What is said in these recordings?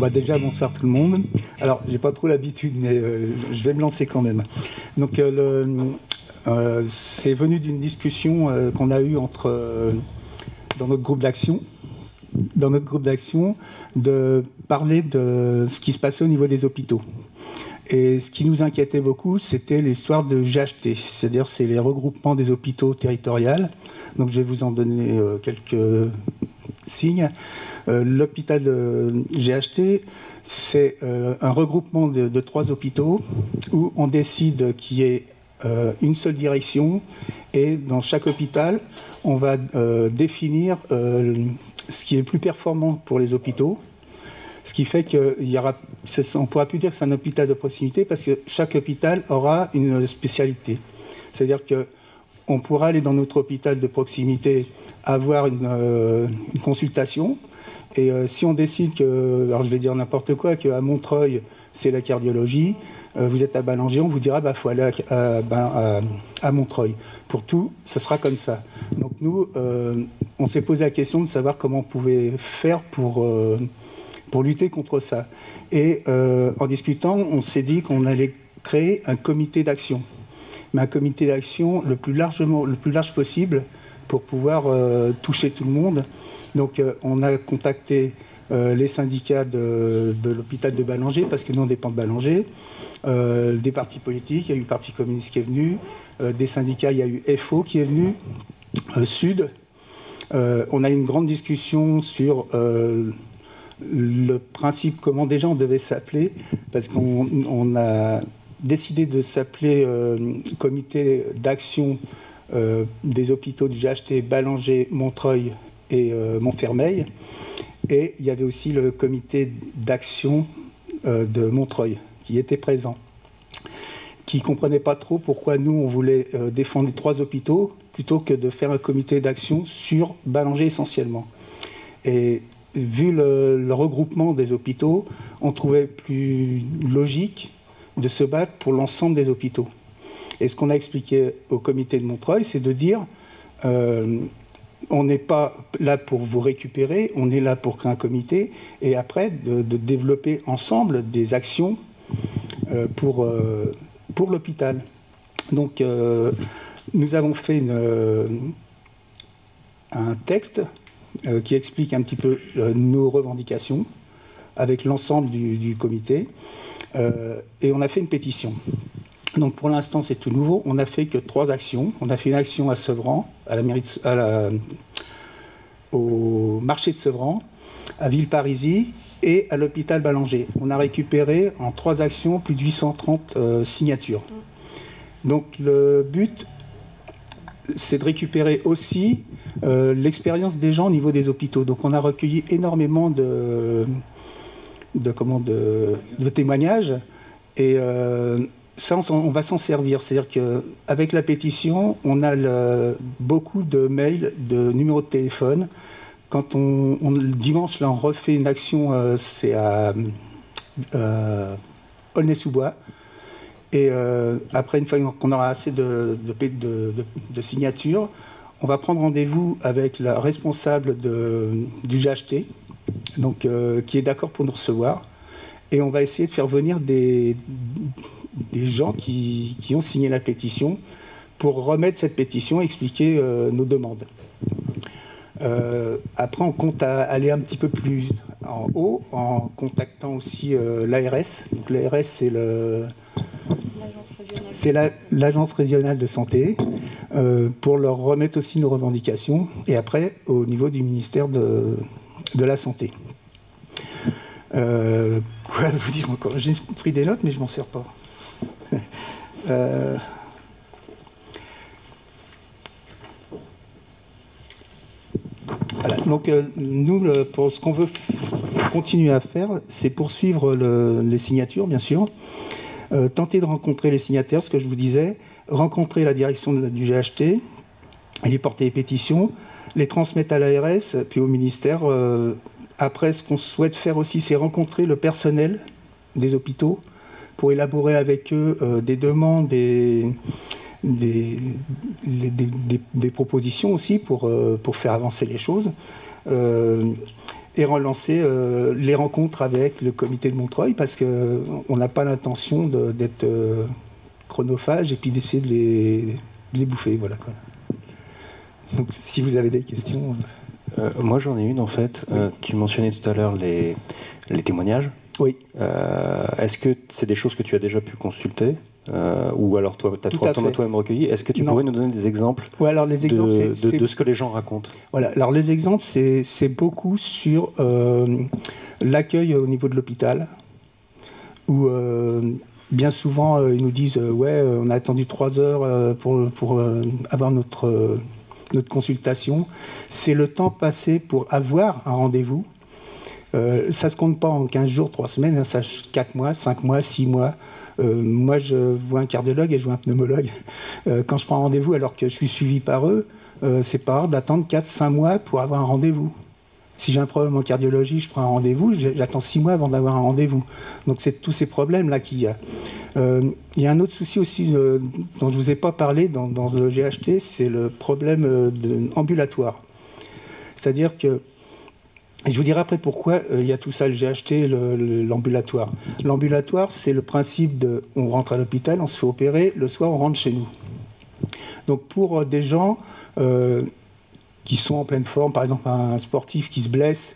déjà, bonsoir tout le monde. Alors, j'ai pas trop l'habitude, mais je vais me lancer quand même. Donc, c'est venu d'une discussion qu'on a eue dans notre groupe d'action. De parler de ce qui se passait au niveau des hôpitaux. Et ce qui nous inquiétait beaucoup, c'était l'histoire de GHT, c'est-à-dire c'est les regroupements des hôpitaux territoriaux. Donc, je vais vous en donner quelques signes. L'hôpital de GHT, c'est un regroupement de 3 hôpitaux où on décide qu'il y ait une seule direction et dans chaque hôpital, on va définir ce qui est le plus performant pour les hôpitaux. Ce qui fait qu'on ne pourra plus dire que c'est un hôpital de proximité parce que chaque hôpital aura une spécialité. C'est-à-dire qu'on pourra aller dans notre hôpital de proximité avoir une consultation. Et si on décide que, alors je vais dire n'importe quoi, qu'à Montreuil, c'est la cardiologie, vous êtes à Ballanger, on vous dira qu'il faut aller à Montreuil. Pour tout, ce sera comme ça. Donc nous, on s'est posé la question de savoir comment on pouvait faire pour lutter contre ça. Et en discutant, on s'est dit qu'on allait créer un comité d'action. Mais un comité d'action le plus large possible pour pouvoir toucher tout le monde. Donc on a contacté les syndicats de l'hôpital de Ballanger, parce que nous on dépend de Ballanger, des partis politiques, il y a eu le Parti communiste qui est venu, des syndicats, il y a eu FO qui est venu, Sud. On a eu une grande discussion sur le principe, comment déjà on devait s'appeler, parce qu'on a décidé de s'appeler comité d'action des hôpitaux du GHT, Ballanger, Montreuil et Montfermeil. Et il y avait aussi le comité d'action de Montreuil qui était présent, qui ne comprenait pas trop pourquoi nous on voulait défendre les 3 hôpitaux plutôt que de faire un comité d'action sur Ballanger essentiellement. Et vu le regroupement des hôpitaux, on trouvait plus logique de se battre pour l'ensemble des hôpitaux. Et ce qu'on a expliqué au comité de Montreuil, c'est de dire on n'est pas là pour vous récupérer, on est là pour créer un comité et après de développer ensemble des actions pour l'hôpital. Donc nous avons fait un texte qui explique un petit peu nos revendications avec l'ensemble du comité et on a fait une pétition. Donc pour l'instant c'est tout nouveau, on n'a fait que 3 actions. On a fait une action à Sevran, au marché de Sevran, à Villeparisis et à l'hôpital Ballanger. On a récupéré en 3 actions plus de 830 signatures. Donc le but, c'est de récupérer aussi l'expérience des gens au niveau des hôpitaux. Donc on a recueilli énormément de témoignages et ça, on va s'en servir. C'est-à-dire qu'avec la pétition, on a beaucoup de mails, de numéros de téléphone. Quand le dimanche, là, on refait une action, c'est à Aulnay-sous-Bois. Et après, une fois qu'on aura assez de signatures, on va prendre rendez-vous avec la responsable du GHT, donc, qui est d'accord pour nous recevoir. Et on va essayer de faire venir des gens qui ont signé la pétition pour remettre cette pétition et expliquer nos demandes. Après, on compte aller un petit peu plus en haut en contactant aussi l'ARS. Donc l'ARS, c'est l'agence régionale de santé, pour leur remettre aussi nos revendications, et après au niveau du ministère de la Santé. Quoi vous dire encore? J'ai pris des notes, mais je m'en sers pas. Voilà. Donc nous, pour ce qu'on veut continuer à faire, c'est poursuivre les signatures, bien sûr, tenter de rencontrer les signataires, ce que je vous disais, rencontrer la direction du GHT, et lui porter les pétitions, les transmettre à l'ARS, puis au ministère. Après, ce qu'on souhaite faire aussi, c'est rencontrer le personnel des hôpitaux pour élaborer avec eux des demandes, des propositions aussi pour faire avancer les choses. et relancer les rencontres avec le comité de Montreuil, parce qu'on n'a pas l'intention d'être chronophage et puis d'essayer de les bouffer. Voilà, quoi. Donc si vous avez des questions... Moi j'en ai une en fait. Tu mentionnais tout à l'heure les témoignages. Oui. Est-ce que c'est des choses que tu as déjà pu consulter ou alors tu as toi-même recueilli? Est-ce que tu pourrais nous donner des exemples, alors, les exemples de ce que les gens racontent? Voilà, alors les exemples, c'est beaucoup sur l'accueil au niveau de l'hôpital, où bien souvent ils nous disent ouais, on a attendu 3 heures pour avoir notre consultation. C'est le temps passé pour avoir un rendez-vous. Ça ne se compte pas en 15 jours, 3 semaines, hein, ça 4 mois, 5 mois, 6 mois. Moi, je vois un cardiologue et je vois un pneumologue. Quand je prends un rendez-vous alors que je suis suivi par eux, c'est pas rare d'attendre 4-5 mois pour avoir un rendez-vous. Si j'ai un problème en cardiologie, je prends un rendez-vous, j'attends 6 mois avant d'avoir un rendez-vous. Donc c'est tous ces problèmes-là qu'il y a. Il y a un autre souci aussi dont je ne vous ai pas parlé dans le GHT, c'est le problème ambulatoire. C'est-à-dire que, et je vous dirai après pourquoi il y a tout ça, le GHT, l'ambulatoire. L'ambulatoire, c'est le principe de, on rentre à l'hôpital, on se fait opérer, le soir on rentre chez nous. Donc pour des gens qui sont en pleine forme, par exemple un sportif qui se blesse,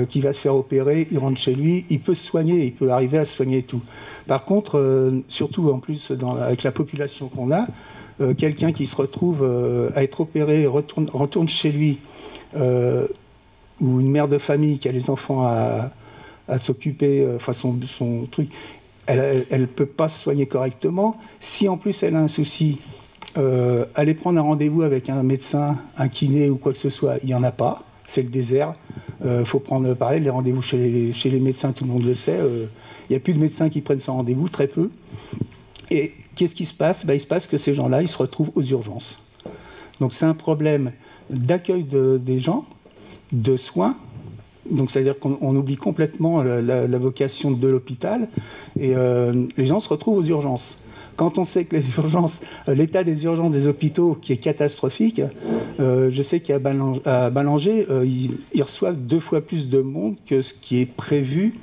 qui va se faire opérer, il rentre chez lui, il peut se soigner, il peut arriver à se soigner et tout. Par contre, surtout en plus avec la population qu'on a, quelqu'un qui se retrouve à être opéré, retourne chez lui, ou une mère de famille qui a les enfants à s'occuper, enfin son truc, elle ne peut pas se soigner correctement. Si en plus elle a un souci, aller prendre un rendez-vous avec un médecin, un kiné ou quoi que ce soit, il n'y en a pas, c'est le désert. Faut prendre, pareil, les rendez-vous chez les médecins, tout le monde le sait. Il n'y a plus de médecins qui prennent son rendez-vous, très peu. Et qu'est-ce qui se passe? Il se passe que ces gens-là, ils se retrouvent aux urgences. Donc c'est un problème d'accueil des gens, de soins. Donc c'est-à-dire qu'on oublie complètement la vocation de l'hôpital et les gens se retrouvent aux urgences. Quand on sait que les urgences, l'état des urgences des hôpitaux qui est catastrophique, je sais qu'à Ballanger, ils reçoivent 2 fois plus de monde que ce qui est prévu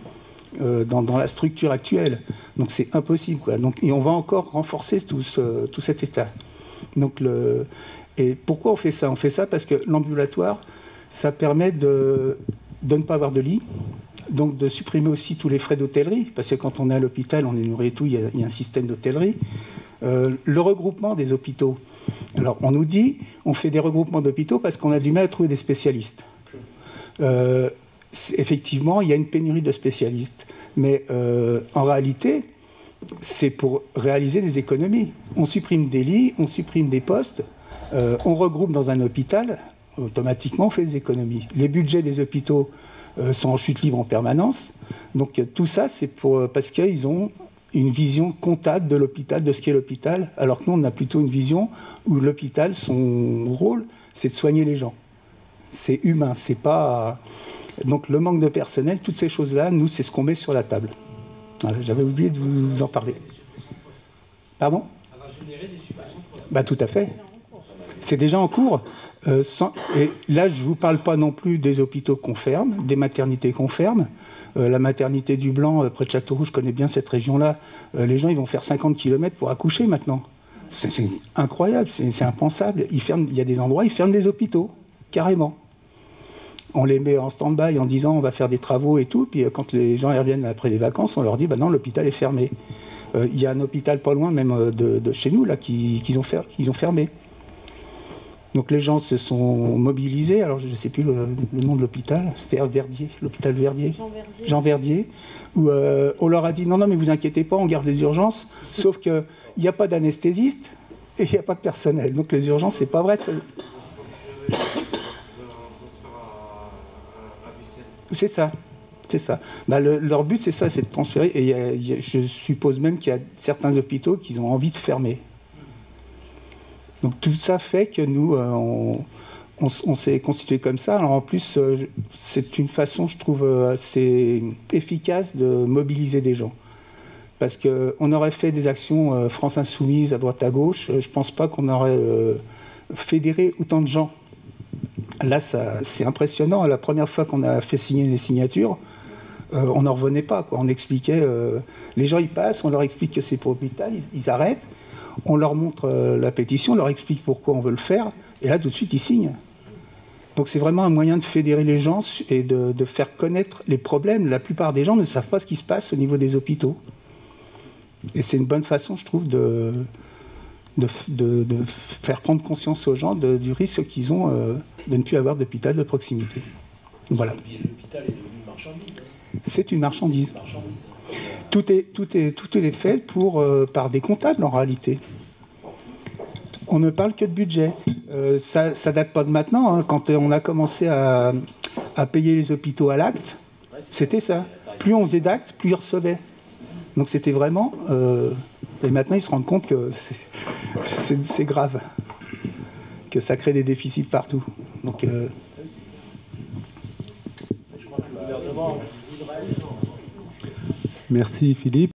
dans la structure actuelle. Donc c'est impossible, quoi. Donc, et on va encore renforcer tout cet état. Donc, et pourquoi on fait ça? On fait ça parce que l'ambulatoire, ça permet de ne pas avoir de lit, donc de supprimer aussi tous les frais d'hôtellerie, parce que quand on est à l'hôpital, on est nourri et tout, il y a un système d'hôtellerie. Le regroupement des hôpitaux. Alors on nous dit, on fait des regroupements d'hôpitaux parce qu'on a du mal à trouver des spécialistes. Effectivement, il y a une pénurie de spécialistes, mais en réalité, c'est pour réaliser des économies. On supprime des lits, on supprime des postes, on regroupe dans un hôpital, automatiquement on fait des économies. Les budgets des hôpitaux sont en chute libre en permanence. Donc tout ça, c'est parce qu'ils ont une vision comptable de l'hôpital, de ce qu'est l'hôpital, alors que nous, on a plutôt une vision où l'hôpital, son rôle, c'est de soigner les gens. C'est humain, c'est pas... Donc le manque de personnel, toutes ces choses-là, nous, c'est ce qu'on met sur la table. Voilà, j'avais oublié de vous en parler. Pardon? Ça va générer des suppressions pour tout à fait. C'est déjà en cours. Et là, je ne vous parle pas non plus des hôpitaux qu'on ferme, des maternités qu'on ferme. La maternité du Blanc, près de Châteauroux, je connais bien cette région-là. Les gens, ils vont faire 50 km pour accoucher maintenant. C'est incroyable, c'est impensable. Il y a des endroits, ils ferment les hôpitaux, carrément. On les met en stand-by en disant on va faire des travaux et tout. Puis quand les gens reviennent après les vacances, on leur dit non, l'hôpital est fermé. Il y a un hôpital pas loin même de chez nous là qu'ils ont fermé. Donc les gens se sont mobilisés, alors je ne sais plus le nom de l'hôpital, Verdier, l'hôpital Verdier, Jean Verdier, où on leur a dit non, mais vous inquiétez pas, on garde les urgences, sauf qu'il n'y a pas d'anesthésiste et il n'y a pas de personnel. Donc les urgences, c'est pas vrai. C'est ça. C'est ça. Leur but, c'est ça, c'est de transférer. Et je suppose même qu'il y a certains hôpitaux qui ont envie de fermer. Donc tout ça fait que nous, on s'est constitué comme ça. Alors en plus, c'est une façon, je trouve, assez efficace de mobiliser des gens. Parce qu'on aurait fait des actions France Insoumise à droite à gauche, je ne pense pas qu'on aurait fédéré autant de gens. Là, c'est impressionnant. La première fois qu'on a fait signer les signatures, on n'en revenait pas, quoi. On expliquait, les gens ils passent, on leur explique que c'est pour l'hôpital, ils arrêtent, on leur montre la pétition, on leur explique pourquoi on veut le faire, et là tout de suite ils signent. Donc c'est vraiment un moyen de fédérer les gens et de faire connaître les problèmes. La plupart des gens ne savent pas ce qui se passe au niveau des hôpitaux. Et c'est une bonne façon, je trouve, de faire prendre conscience aux gens du risque qu'ils ont de ne plus avoir d'hôpital de proximité. Voilà. L'hôpital est devenu une marchandise. C'est une marchandise. Tout est fait par des comptables en réalité. On ne parle que de budget. Ça date pas de maintenant. Hein. Quand on a commencé à payer les hôpitaux à l'acte, c'était ça. Plus on faisait d'actes, plus ils recevaient. Donc c'était vraiment... et maintenant ils se rendent compte que c'est grave. Que ça crée des déficits partout. Donc... Merci Philippe.